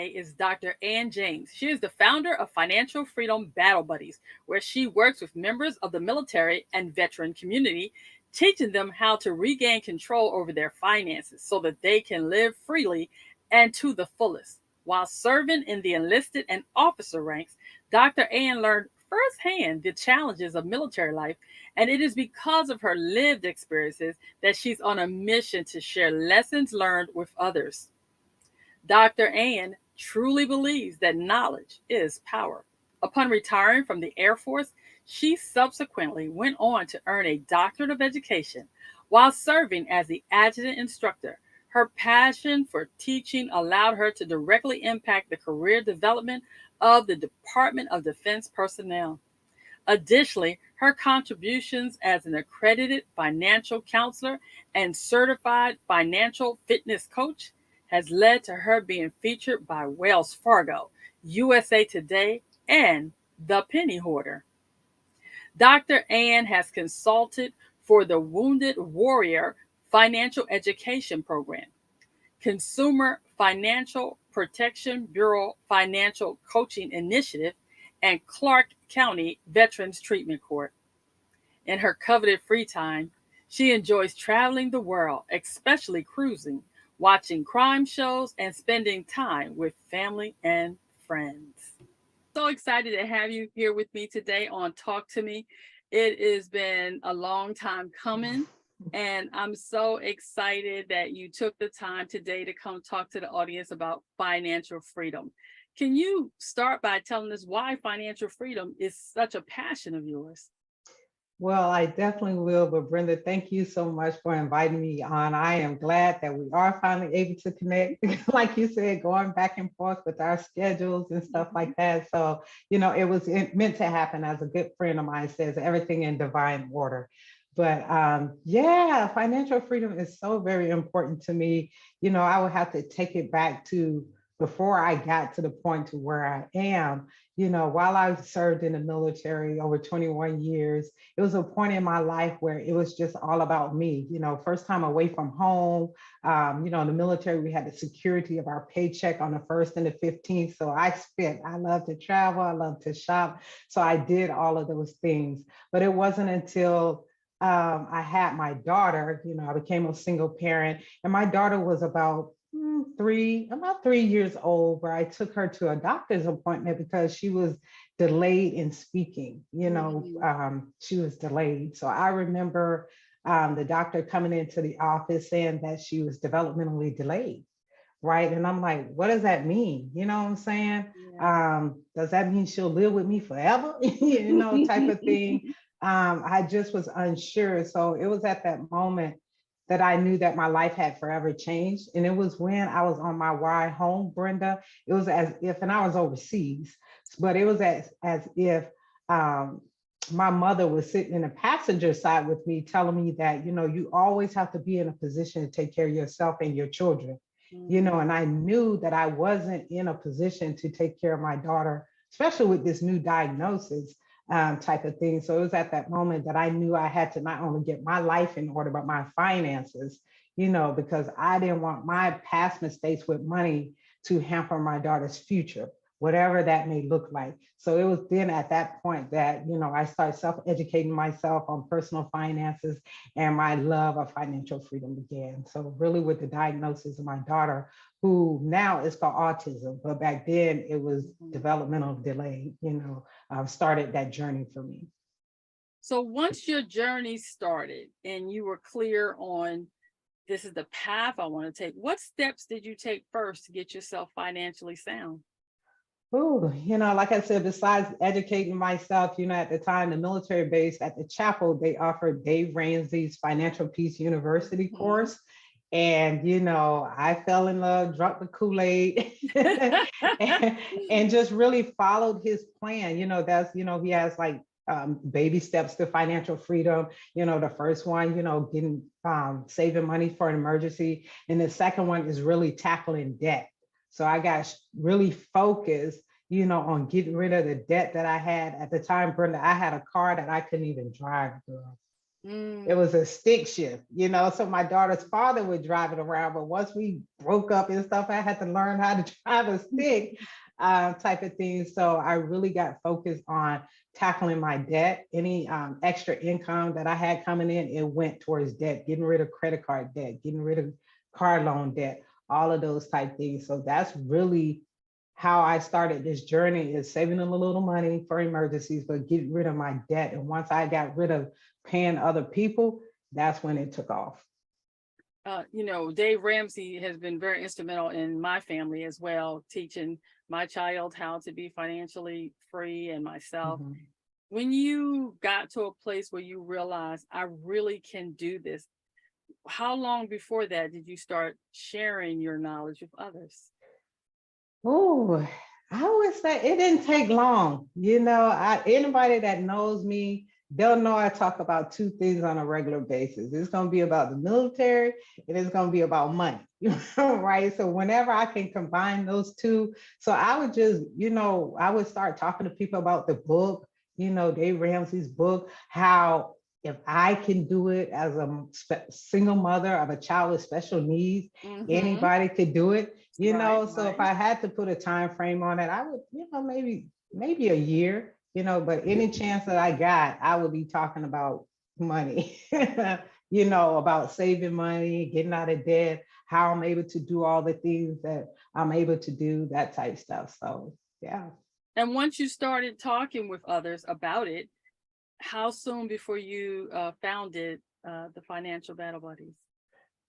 today is Dr. Ann James. She is the founder of Financial Freedom Battle Buddies, where she works with members of the military and veteran community, teaching them how to regain control over their finances so that they can live freely and to the fullest. While serving in the enlisted and officer ranks, Dr. Ann learned firsthand the challenges of military life, and it is because of her lived experiences that she's on a mission to share lessons learned with others. Dr. Ann truly believes that knowledge is power. Upon retiring from the Air Force, she subsequently went on to earn a doctorate of education while serving as the adjutant instructor. Her passion for teaching allowed her to directly impact the career development of the Department of Defense personnel. Additionally, her contributions as an accredited financial counselor and certified financial fitness coach has led to her being featured by Wells Fargo, USA Today, and The Penny Hoarder. Dr. Ann has consulted for the Wounded Warrior Financial Education Program, Consumer Financial Protection Bureau Financial Coaching Initiative, and Clark County Veterans Treatment Court. In her coveted free time, she enjoys traveling the world, especially cruising, watching crime shows, and spending time with family and friends. So excited to have you here with me today on Talk to Me. It has been a long time coming, and I'm so excited that you took the time today to come talk to the audience about financial freedom. Can you start by telling us why financial freedom is such a passion of yours? Well, I definitely will. But Brenda, thank you so much for inviting me on. I am glad that we are finally able to connect. Like you said, going back and forth with our schedules and stuff like that. So, it was meant to happen. As a good friend of mine says, everything in divine order. But yeah, financial freedom is so very important to me. I would have to take it back to before I got to the point to where I am. While I served in the military over 21 years, it was a point in my life where it was just all about me. First time away from home. In the military, we had the security of our paycheck on the 1st and the 15th. So I love to travel, I love to shop. So I did all of those things. But it wasn't until I had my daughter, I became a single parent, and my daughter was about about 3 years old, where I took her to a doctor's appointment because she was delayed in speaking. She was delayed. So I remember the doctor coming into the office saying that she was developmentally delayed. Right. And I'm like, what does that mean? You know what I'm saying? Yeah. Does that mean she'll live with me forever? Type of thing. I just was unsure. So it was at that moment that I knew that my life had forever changed. And it was when I was on my ride home, Brenda. It was as if, and I was overseas, but it was as if my mother was sitting in the passenger side with me, telling me that, you always have to be in a position to take care of yourself and your children. And I knew that I wasn't in a position to take care of my daughter, especially with this new diagnosis type of thing. So it was at that moment that I knew I had to not only get my life in order, but my finances, because I didn't want my past mistakes with money to hamper my daughter's future, whatever that may look like. So it was then at that point that, I started self-educating myself on personal finances, and my love of financial freedom began. So really with the diagnosis of my daughter, who now is called autism, but back then it was developmental delay, started that journey for me. So once your journey started and you were clear on this is the path I want to take, what steps did you take first to get yourself financially sound? Oh, like I said, besides educating myself, at the time, the military base at the chapel, they offered Dave Ramsey's Financial Peace University course. And, I fell in love, drunk the Kool-Aid, and just really followed his plan. He has like baby steps to financial freedom. The first one, getting saving money for an emergency. And the second one is really tackling debt. So I got really focused, on getting rid of the debt that I had at the time. Brenda, I had a car that I couldn't even drive, girl. It Mm. was a stick shift, so my daughter's father would drive it around, but once we broke up and stuff, I had to learn how to drive a stick, type of thing. So I really got focused on tackling my debt. Any extra income that I had coming in, it went towards debt, getting rid of credit card debt, getting rid of car loan debt, all of those type things. So that's really how I started this journey, is saving a little money for emergencies, but getting rid of my debt. And once I got rid of paying other people, that's when it took off. Dave Ramsey has been very instrumental in my family as well, teaching my child how to be financially free and myself. Mhm. When you got to a place where you realized I really can do this, how long before that did you start sharing your knowledge with others? Oh, I would say it didn't take long. Anybody that knows me, they'll know I talk about two things on a regular basis. It's going to be about the military and it's going to be about money, right? So whenever I can combine those two, so I would just, I would start talking to people about the book, Dave Ramsey's book, how if I can do it as a single mother of a child with special needs, Mm-hmm. anybody could do it. Right, So if right. I had to put a time frame on it, I would, maybe a year, but any chance that I got, I would be talking about money, about saving money, getting out of debt, how I'm able to do all the things that I'm able to do, that type stuff. So yeah. And once you started talking with others about it, how soon before you founded the Financial Battle Buddies?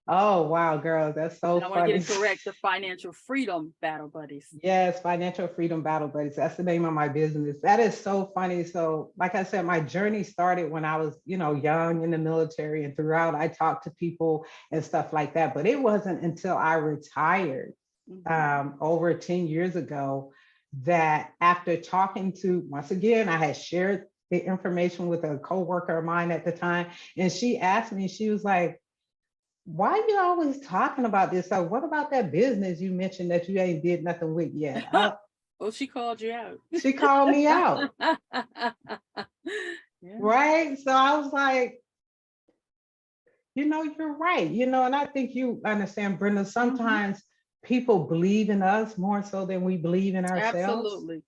Oh wow, girl, that's so And I want to get funny. it correct, the Financial Freedom Battle Buddies. Yes, Financial Freedom Battle Buddies. That's the name of my business. That is so funny. So, like I said, my journey started when I was, young in the military, and throughout I talked to people and stuff like that. But it wasn't until I retired Mm-hmm. over 10 years ago that, after talking to, once again, I had shared the information with a coworker of mine at the time, and she asked me, she was like, why are you always talking about this? So what about that business you mentioned that you ain't did nothing with yet? Oh, she called you out. She called me out, Yeah. right? So I was like, you're right. And I think you understand, Brenda, Mm-hmm. sometimes people believe in us more so than we believe in ourselves, Absolutely.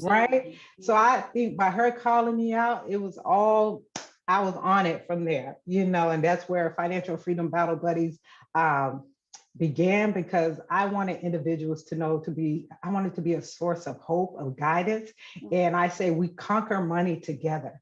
right? Absolutely. So Mm-hmm. I think by her calling me out, it was all, I was on it from there, and that's where Financial Freedom Battle Buddies um, began, because I wanted individuals to know, I wanted to be a source of hope, of guidance. And I say we conquer money together,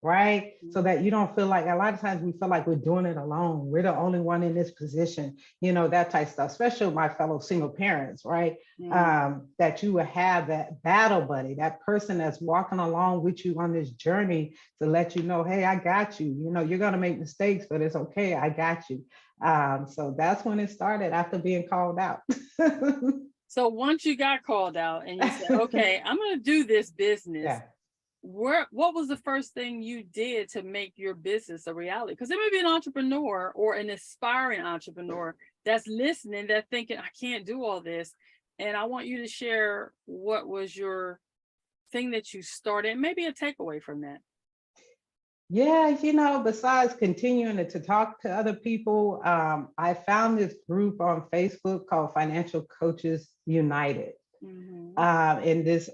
right? So Mm-hmm. that you don't feel like, a lot of times we feel like we're doing it alone. We're the only one in this position, that type of stuff, especially my fellow single parents, right? Mm-hmm. That you will have that battle buddy, that person that's walking along with you on this journey to let you know, hey, I got you. You're going to make mistakes, but it's okay. I got you. So that's when it started, after being called out. So once you got called out and you said, okay, I'm going to do this business, Yeah. what was the first thing you did to make your business a reality? Because there may be an entrepreneur or an aspiring entrepreneur that's listening, that thinking, I can't do all this. And I want you to share what was your thing that you started, maybe a takeaway from that. Yeah, besides continuing to talk to other people, I found this group on Facebook called Financial Coaches United. Mm-hmm. And this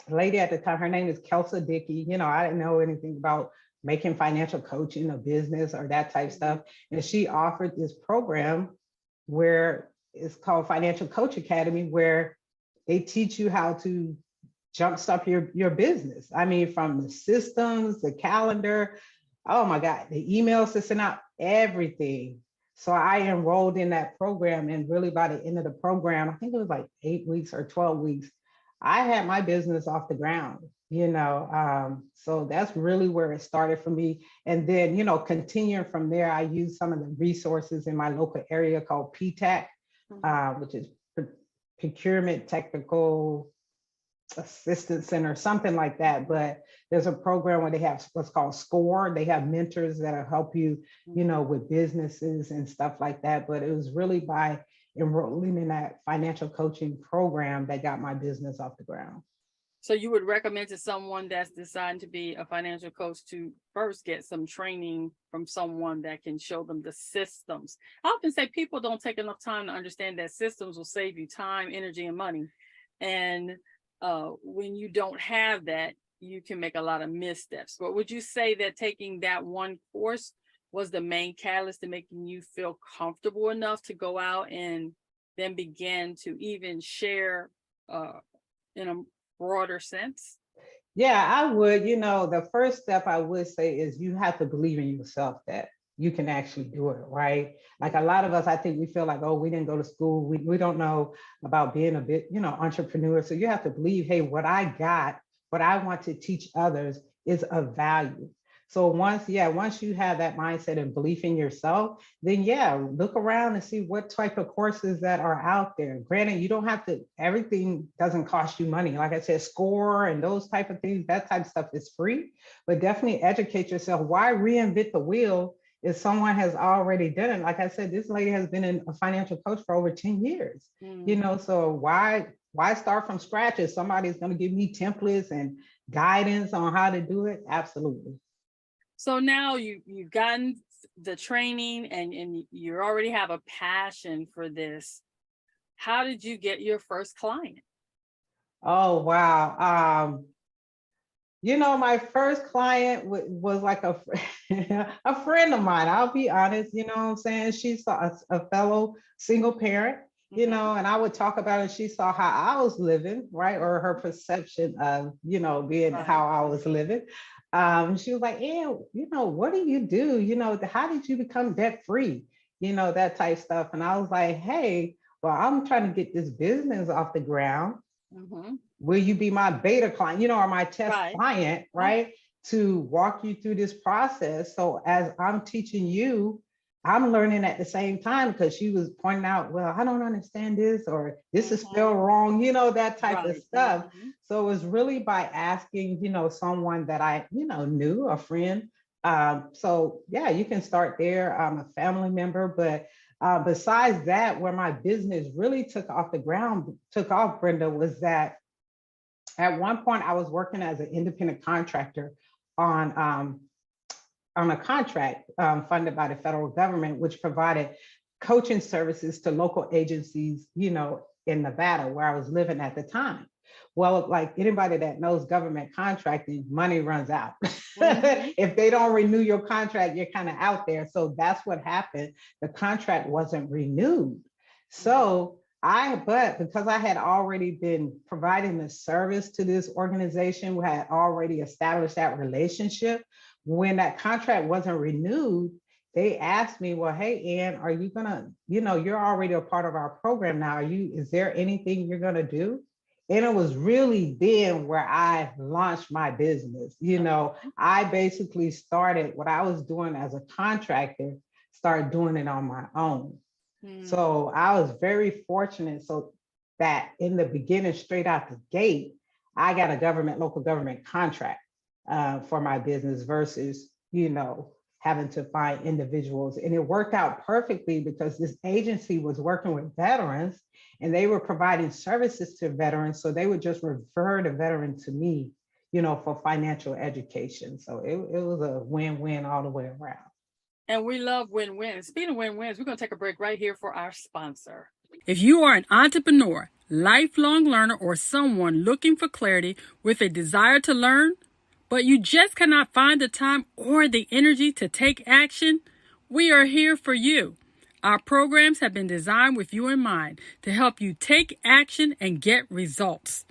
lady at the time, her name is Kelsa Dickey. I didn't know anything about making financial coaching a business or that type Mm-hmm. stuff. And she offered this program where it's called Financial Coach Academy, where they teach you how to jumpstart your business. I mean, from the systems, the calendar, oh my God, the emails to send out, everything. So I enrolled in that program, and really by the end of the program, I think it was like 8 weeks or 12 weeks, I had my business off the ground. So that's really where it started for me. And then, continuing from there, I used some of the resources in my local area called PTAC, which is Procurement Technical Assistance Center, something like that. But there's a program where they have what's called SCORE. They have mentors that'll help you, with businesses and stuff like that. But it was really by enrolling in that financial coaching program that got my business off the ground. So you would recommend to someone that's deciding to be a financial coach to first get some training from someone that can show them the systems. I often say people don't take enough time to understand that systems will save you time, energy, and money. And when you don't have that, you can make a lot of missteps. But would you say that taking that one course was the main catalyst to making you feel comfortable enough to go out and then begin to even share in a broader sense? Yeah, I would. The first step I would say is you have to believe in yourself that you can actually do it, right? Like a lot of us, I think we feel like, oh, we didn't go to school. We don't know about being a bit, entrepreneur. So you have to believe, hey, what I got, what I want to teach others is of value. So once you have that mindset and belief in yourself, then yeah, look around and see what type of courses that are out there. Granted, you don't have to, everything doesn't cost you money. Like I said, SCORE and those type of things, that type of stuff is free, but definitely educate yourself. Why reinvent the wheel if someone has already done it? Like I said, this lady has been a financial coach for over 10 years, so why start from scratch if somebody's going to give me templates and guidance on how to do it? Absolutely. So now you've gotten the training and you already have a passion for this. How did you get your first client? Oh, wow. My first client was like a a friend of mine. I'll be honest, you know what I'm saying? She's a fellow single parent, and I would talk about it. She saw how I was living, right? Or her perception of, being Right. how I was living. She was like, yeah, what do you do? How did you become debt free? That type stuff. And I was like, hey, well, I'm trying to get this business off the ground. Mm-hmm. Will you be my beta client, or my test Right. client, right? To walk you through this process. So as I'm teaching you, I'm learning at the same time, because she was pointing out, well, I don't understand this, or this is spelled wrong, that type of Right. stuff. So it was really by asking, someone that I, knew, a friend. So yeah, you can start there. I'm a family member, but besides that, where my business really took off, Brenda, was that at one point I was working as an independent contractor on a contract funded by the federal government, which provided coaching services to local agencies, in Nevada, where I was living at the time. Well, like anybody that knows government contracting, money runs out. If they don't renew your contract, you're kind of out there. So that's what happened. The contract wasn't renewed. So but because I had already been providing the service to this organization, we had already established that relationship. When that contract wasn't renewed, they asked me, well, hey, Ann, are you gonna, you're already a part of our program now. Is there anything you're gonna do? And it was really then where I launched my business. I basically started what I was doing as a contractor, started doing it on my own. So I was very fortunate, so that in the beginning, straight out the gate, I got a local government contract for my business versus, having to find individuals. And it worked out perfectly because this agency was working with veterans and they were providing services to veterans. So they would just refer the veteran to me, for financial education. So it was a win-win all the way around. And we love win-wins. Speaking of win-wins, we're going to take a break right here for our sponsor. If you are an entrepreneur, lifelong learner, or someone looking for clarity with a desire to learn, but you just cannot find the time or the energy to take action, we are here for you. Our programs have been designed with you in mind to help you take action and get results.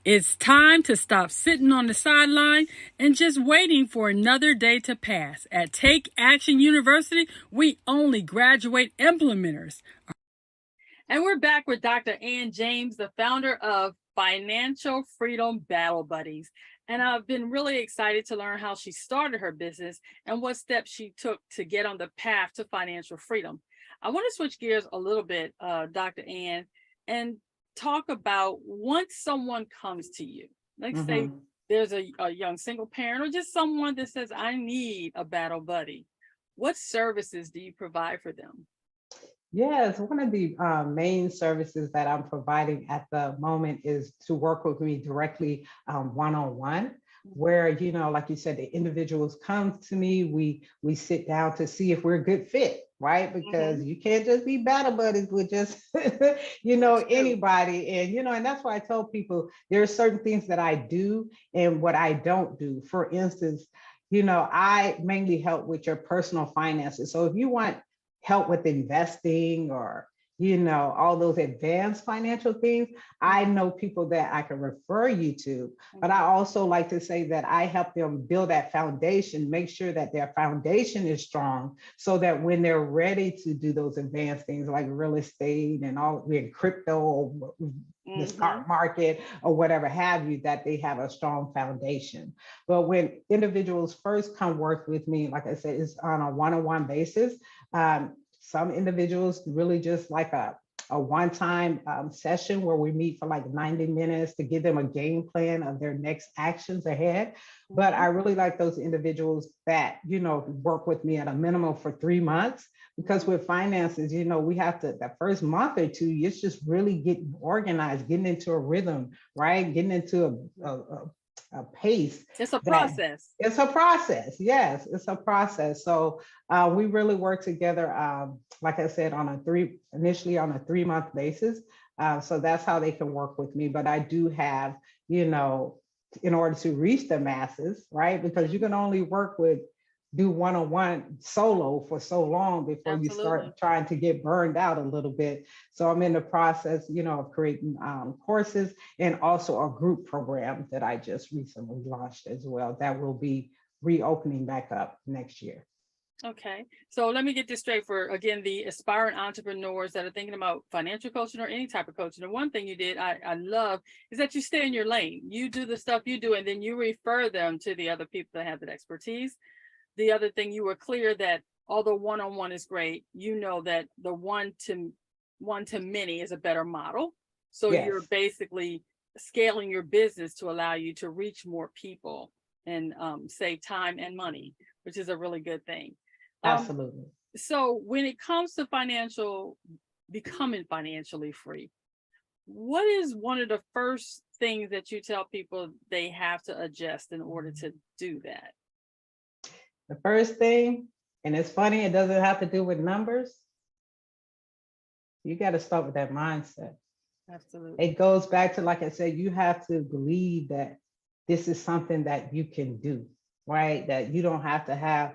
It's time to stop sitting on the sideline and just waiting for another day to pass. At Take Action University, we only graduate implementers. And we're back with Dr. Ann James, the founder of Financial Freedom Battle Buddies. And I've been really excited to learn how she started her business and what steps she took to get on the path to financial freedom. I want to switch gears a little bit, Dr. Ann, and talk about once someone comes to you, like say there's a young single parent or just someone that says, I need a battle buddy. What services do you provide for them? Yes, one of the main services that I'm providing at the moment is to work with me directly one-on-one, Mhm. where, like you said, the individuals come to me, we sit down to see if we're a good fit, right? Because Mhm. you can't just be battle buddies with just, That's true. anybody. And that's why I tell people there are certain things that I do and what I don't do. For instance, I mainly help with your personal finances. So if you want help with investing or all those advanced financial things, I Mhm. know people that I can refer you to. But I Mhm. also like to say that I help them build that foundation, make sure that their foundation is strong so that when they're ready to do those advanced things like real estate and all in crypto or the Mhm. stock market or whatever have you, that they have a strong foundation. But when individuals first come work with me, like I said, it's on a one-on-one basis. Some individuals really just like a one-time session where we meet for like 90 minutes to give them a game plan of their next actions ahead. But I Mhm. really like those individuals that, work with me at a minimum for 3 months, because Mhm. with finances, we have to, that first month or two, it's just really getting organized, getting into a rhythm, right? Getting into a pace It's a that process. it's a process. Yes, it's a process. So we really work together, like I said, initially on a 3 month basis. So that's how they can work with me. But I do have, you know, in order to reach the masses, right? Because you Mhm. can only do one-on-one solo for so long before you Absolutely. start trying to get burned out a little bit. So I'm in the process, of creating courses and also a group program that I just recently launched as well that will be reopening back up next year. Okay. So let me get this straight for again the aspiring entrepreneurs that are thinking about financial coaching or any type of coaching. The one thing you did I love is that you stay in your lane. You do the stuff you do and then you refer them to the other people that have that expertise. The other thing, you were clear that although one-on-one is great, you know that the one to many is a better model. So you're Yes, basically scaling your business to allow you to reach more people and save time and money, which is a really good thing. Um, absolutely. so when it comes to financial becoming financially free, what is one of the first things that you tell people they have to adjust in order to do that? The first thing, and it's funny, it doesn't have to do with numbers. You got to start with that mindset. Absolutely. It goes back to, like I said, you have to believe that this is something that you can do, right? That you don't have to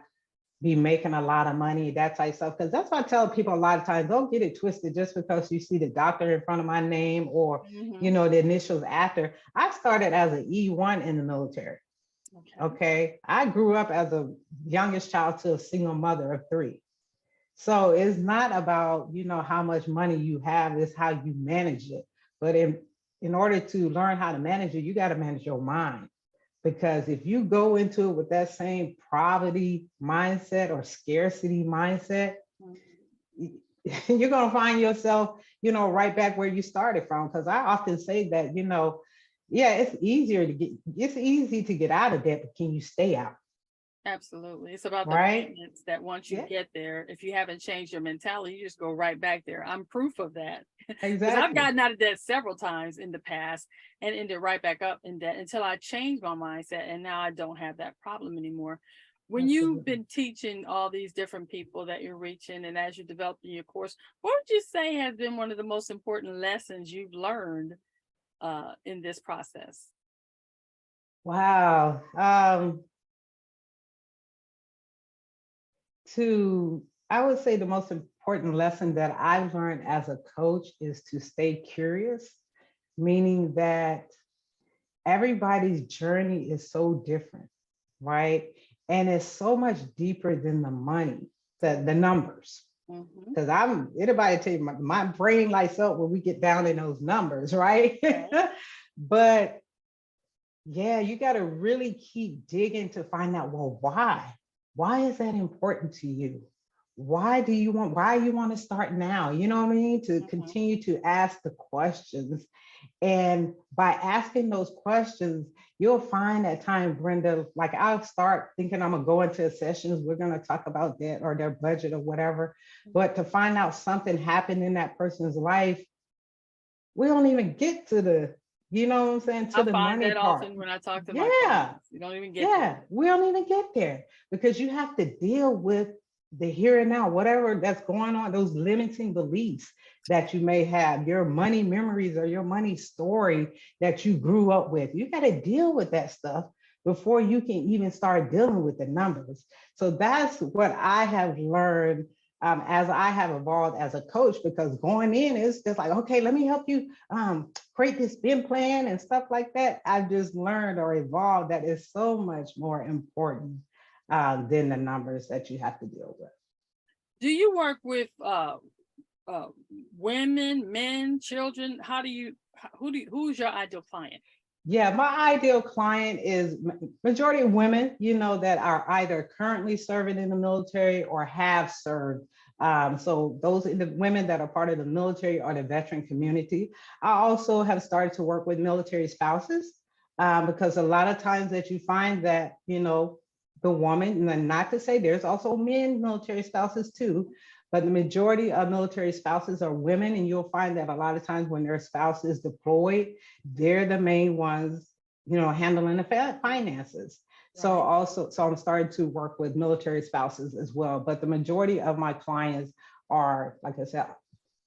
be making a lot of money, that type of stuff. Because that's why I tell people a lot of times, don't get it twisted just because you see the doctor in front of my name or, Hmm. the initials after. I started as an E1 in the military. Okay. Okay. I grew up as a youngest child to a single mother of three. So it's not about, how much money you have, it's how you manage it. But in order to learn how to manage it, you got to manage your mind. Because if you go into it with that same poverty mindset or scarcity mindset, you're going to find yourself, right back where you started from. Because I often say that, yeah, it's easy to get out of debt, but can you stay out? Absolutely. It's about the Right? maintenance that once you Yeah, get there, if you haven't changed your mentality, you just go right back there. I'm proof of that because I've exactly. gotten out of debt several times in the past and ended right back up in debt until I changed my mindset. And now I don't have that problem anymore. When you've Absolutely. been teaching all these different people that you're reaching and as you're developing your course, what would you say has been one of the most important lessons you've learned in this process? Wow. I would say the most important lesson that I've learned as a coach is to stay curious, meaning that everybody's journey is so different, right? And it's so much deeper than the money, the numbers. Mm-hmm. Because anybody tell you my brain lights up when we get down in those numbers, right? Right. But yeah, you got to really keep digging to find out, well, why? Why is that important to you? Why you want to start now? You know what I mean? To Mm-hmm. continue to ask the questions. And by asking those questions, you'll find at time, Brenda, like I'll start thinking I'm gonna go into sessions, we're gonna talk about debt or their budget or whatever. But to find out something happened in that person's life, we don't even get to the, you know what I'm saying, to I the find money that part. often when I talk to my Yeah, clients. You don't even get yeah, there. we don't even get there because you have to deal with the here and now, whatever that's going on, those limiting beliefs that you may have, your money memories or your money story that you grew up with. You got to deal with that stuff before you can even start dealing with the numbers. So that's what I have learned as I have evolved as a coach, because going in is just like, okay, let me help you create this spin plan and stuff like that. I've just learned or evolved that is so much more important than the numbers that you have to deal with. Do you work with uh, women, men, children? How do you? Who's your ideal client? Yeah, my ideal client is majority of women, that are either currently serving in the military or have served. So those are the women that are part of the military or the veteran community. I also have started to work with military spouses because a lot of times that you find that, the woman, and not to say there's also men military spouses too, but the majority of military spouses are women, and you'll find that a lot of times when their spouse is deployed, they're the main ones, handling the finances. So Right. also, so I'm starting to work with military spouses as well. But the majority of my clients are, like I said,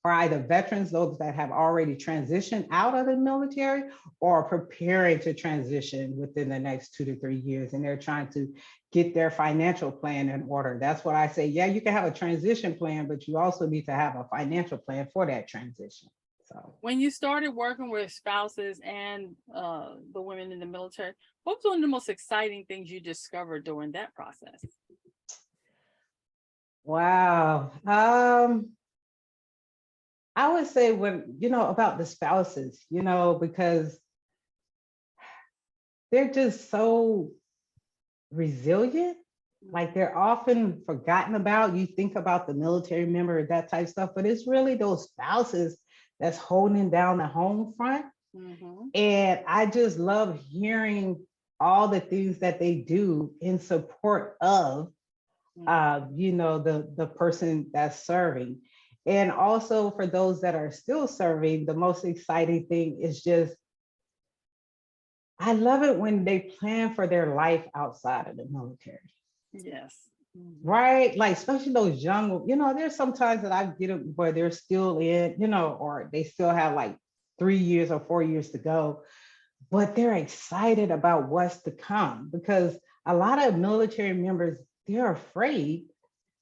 are either veterans, those that have already transitioned out of the military, or preparing to transition within the next 2 to 3 years. And they're trying to get their financial plan in order. That's what I say. Yeah, you can have a transition plan, but you also need to have a financial plan for that transition. So, When you started working with spouses and the women in the military, what was one of the most exciting things you discovered during that process? wow. I would say when, about the spouses, because they're just so resilient. Like they're often forgotten about. You think about the military member, that type of stuff, but it's really those spouses that's holding down the home front. Mm-hmm. And I just love hearing all the things that they do in support of, the person that's serving. And also for those that are still serving, the most exciting thing is just, I love it when they plan for their life outside of the military. Yes. Mm-hmm. Right, like especially those young, there's sometimes that I get them where they're still in, or they still have like 3 years or 4 years to go, but they're excited about what's to come, because a lot of military members, they're afraid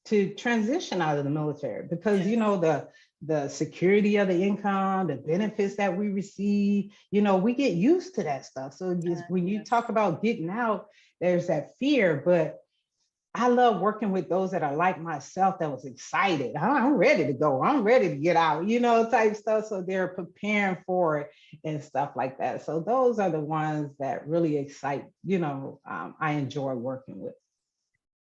to transition out of the military because, Yes. the security of the income, the benefits that we receive, we get used to that stuff. So just when you Yes. talk about getting out, there's that fear. But I love working with those that are like myself, that was excited. I'm ready to go. I'm ready to get out, type stuff. So they're preparing for it and stuff like that. So those are the ones that really excite, I enjoy working with.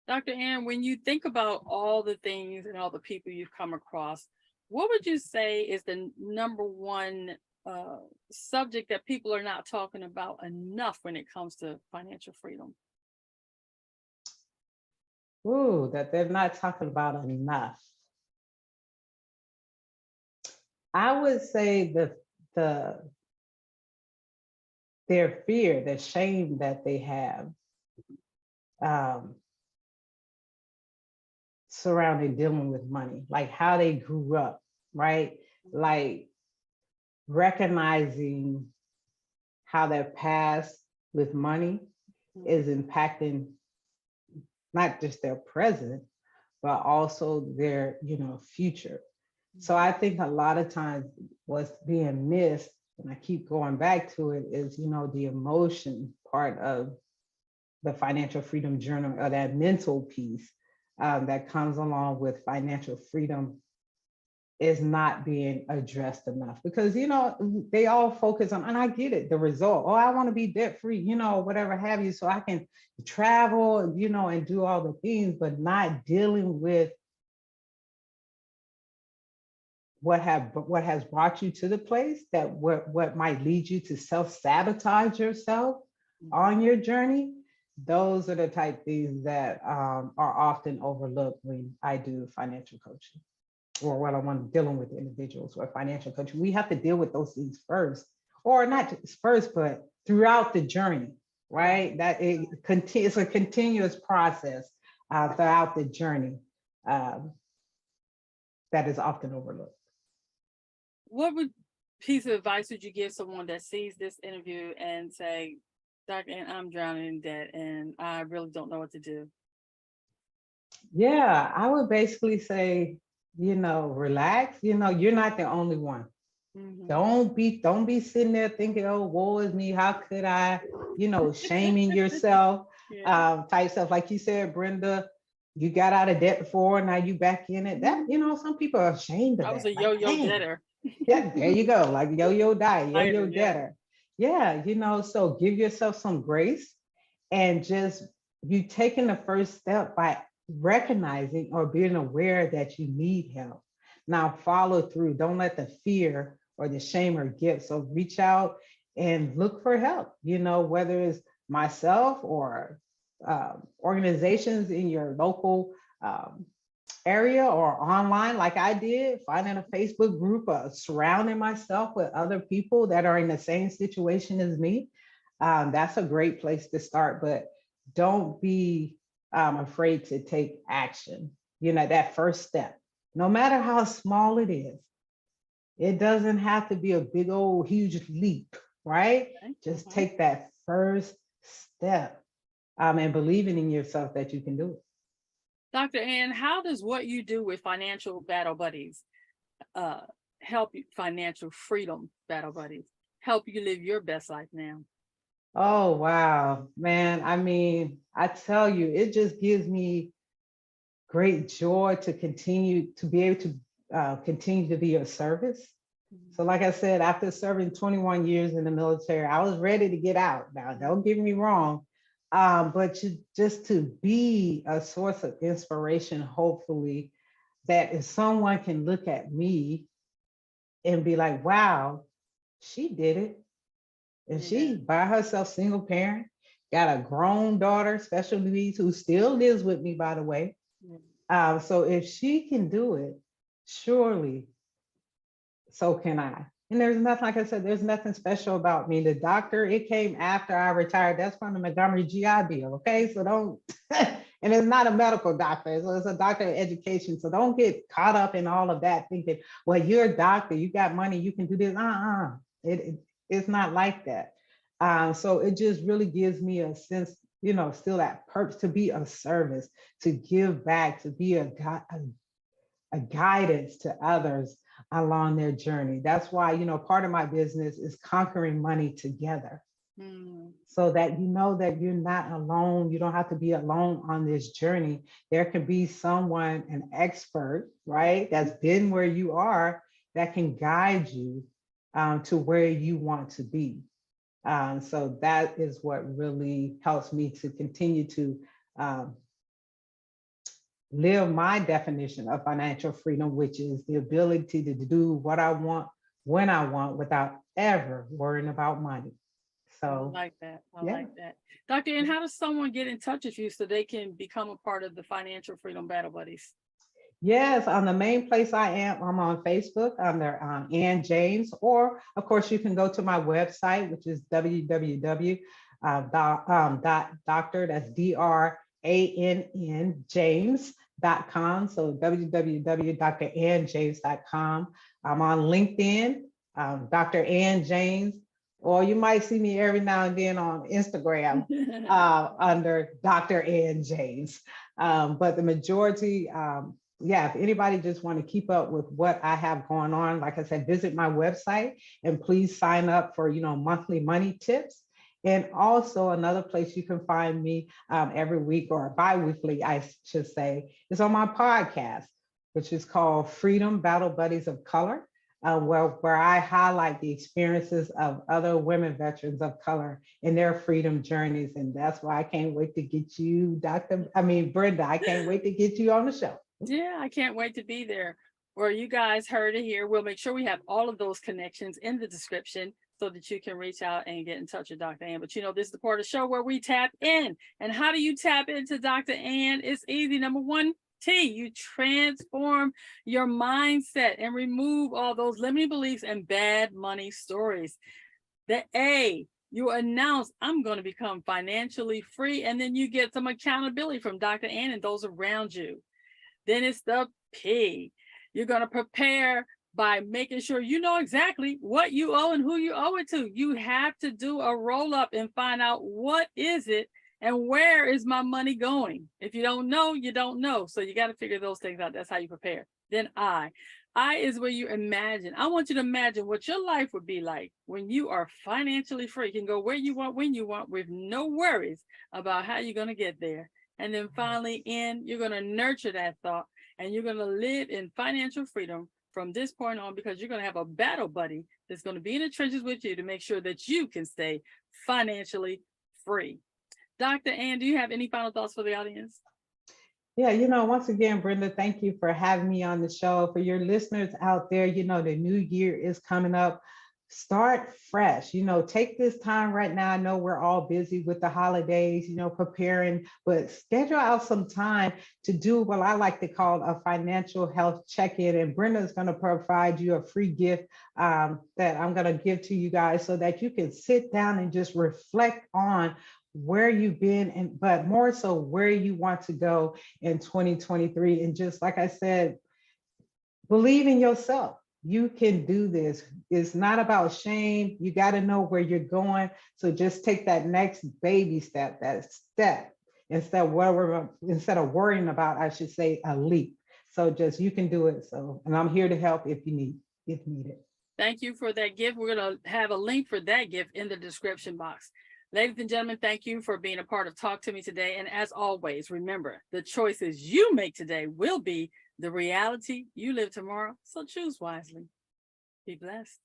Dr. Ann, when you think about all the things and all the people you've come across, what would you say is the number one uh, subject that people are not talking about enough when it comes to financial freedom? Ooh, that they're not talking about enough. I would say the their fear, the shame that they have um, surrounding dealing with money, like how they grew up, right? Like recognizing how their past with money is impacting not just their present, but also their, future. So I think a lot of times what's being missed, and I keep going back to it, is, the emotion part of the financial freedom journey, or that mental piece that comes along with financial freedom, is not being addressed enough, because they all focus on, and I get it, the result. Oh, I want to be debt free, whatever have you, so I can travel, and do all the things, but not dealing with what has brought you to the place, that what might lead you to self-sabotage yourself, Mhm. on your journey, those are the type things that are often overlooked when I do financial coaching or when I'm dealing with individuals or financial coaching. We have to deal with those things first, or not just first, but throughout the journey, Right. right? That it's a continuous process throughout the journey um, that is often overlooked. What would piece of advice would you give someone that sees this interview and say, Dr. Ann, I'm drowning in debt and I really don't know what to do? Yeah, I would basically say, relax. You're not the only one. Hmm. Don't be sitting there thinking, oh, woe is me. How could I, shaming yourself, Yeah. type stuff. Like you said, Brenda, you got out of debt before, now you back in it. That, some people are ashamed of I was that. a Like, yo-yo dang, debtor. yeah, there you go. Like yo-yo die, yo-yo Fighter, yeah. debtor. Yeah, so give yourself some grace and just you taking the first step by recognizing or being aware that you need help. Now follow through. Don't let the fear or the shame or guilt. So reach out and look for help, whether it's myself or organizations in your local um, area or online like I did, finding a Facebook group, surrounding myself with other people that are in the same situation as me. That's a great place to start, but don't be afraid to take action. That first step, no matter how small it is, it doesn't have to be a big old huge leap, right? Okay. Just Mhm. take that first step and believing in yourself that you can do it. Dr. Ann, how does what you do with financial battle buddies uh, help you, financial freedom battle buddies, help you live your best life now? Oh, wow, man. I mean, I tell you, it just gives me great joy to continue to be able to continue to be of service. Mhm. So, like I said, after serving 21 years in the military, I was ready to get out. Now, don't get me wrong, but just to be a source of inspiration, hopefully, that if someone can look at me and be like, wow, she did it. And Yeah. she by herself, single parent, got a grown daughter, special needs, who still lives with me, by the way. Yeah. So if she can do it, surely so can I. And there's nothing, like I said, there's nothing special about me. The doctor, it came after I retired. That's from the Montgomery GI Bill. Okay. So don't, and it's not a medical doctor. So it's a doctor of education. So don't get caught up in all of that thinking, well, you're a doctor, you got money, you can do this. It's not like that. So it just really gives me a sense, still that purpose to be of service, to give back, to be a guidance to others along their journey. That's why, part of my business is conquering money together Mm. so that you know that you're not alone. You don't have to be alone on this journey. There can be someone, an expert, right, that's been where you are that can guide you to where you want to be. So that is what really helps me to continue to um, live my definition of financial freedom, which is the ability to do what I want when I want without ever worrying about money. I So, like that. I yeah. like that. Dr. Ann, how does someone get in touch with you so they can become a part of the Financial Freedom Battle Buddies? Yes, on the main place I'm on Facebook under Ann James, or of course you can go to my website, which is www. Doctor, that's DRANN James.com. So www.drannjames.com. I'm on LinkedIn, Dr. Ann James, or you might see me every now and then on Instagram under Dr. Ann James. But the majority, yeah, if anybody just want to keep up with what I have going on, like I said, visit my website and please sign up for, monthly money tips. And also another place you can find me every week or bi-weekly, I should say, is on my podcast, which is called Freedom Battle Buddies of Color, where I highlight the experiences of other women veterans of color in their freedom journeys. And that's why I can't wait to get you, Brenda, I can't wait to get you on the show. Yeah, I can't wait to be there. Well, you guys heard it here. We'll make sure we have all of those connections in the description. so that you can reach out and get in touch with Dr. Ann. But this is the part of the show where we tap in. And how do you tap into Dr. Ann? It's easy. Number one, you transform your mindset and remove all those limiting beliefs and bad money stories. The A, you announce, I'm going to become financially free, and then you get some accountability from Dr. Ann and those around you. Then it's the P. You're going to prepare by making sure you know exactly what you owe and who you owe it to. You have to do a roll up and find out what is it and where is my money going. If you don't know, you don't know. So you got to figure those things out. That's how you prepare. Then I is where you imagine. I want you to imagine what your life would be like when you are financially free. You can go where you want, when you want, with no worries about how you're going to get there. And then finally, N, you're going to nurture that thought and you're going to live in financial freedom from this point on, because you're going to have a battle buddy that's going to be in the trenches with you to make sure that you can stay financially free. Dr. Ann, do you have any final thoughts for the audience? Yeah, once again, Brenda, thank you for having me on the show. For your listeners out there, the new year is coming up. Start fresh, take this time right now. I know we're all busy with the holidays, preparing, but schedule out some time to do what I like to call a financial health check-in. And Brenda is going to provide you a free gift that I'm going to give to you guys so that you can sit down and just reflect on where you've been, but more so where you want to go in 2023. And just like I said, believe in yourself. You can do this. It's not about shame. You got to know where you're going. So just take that next baby step, instead of worrying about, I should say, a leap. So just, you can do it. So, and I'm here to help if needed. Thank you for that gift. We're going to have a link for that gift in the description box. Ladies and gentlemen, thank you for being a part of Talk to Me today. And as always, remember, the choices you make today will be the reality you live tomorrow. So choose wisely. Be blessed.